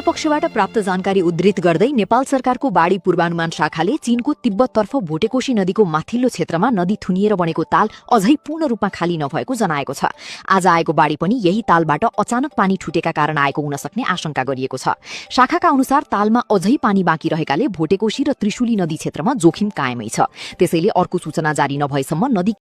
पक्षबाट प्राप्त जानकारी उद्धृत गर्दै नेपाल सरकारको बाढी पूर्वानुमान शाखाले चीनको तिब्बततर्फ भोटेकोशी नदीको माथिल्लो क्षेत्रमा नदी थुनिएर बनेको ताल अझै पूर्ण रूपमा खाली नभएको जनाएको छ। आज आएको बाढी पनि यही तालबाट अचानक पानी छुटेका कारण आएको हुन सक्ने आशंका गरिएको छ। शाखाका अनुसार तालमा अझै पानी बाँकी रहेकाले भोटेकोशी र त्रिशुली नदी क्षेत्रमा जोखिम कायमै छ। त्यसैले अर्को सूचना जारी नभएसम्म नदी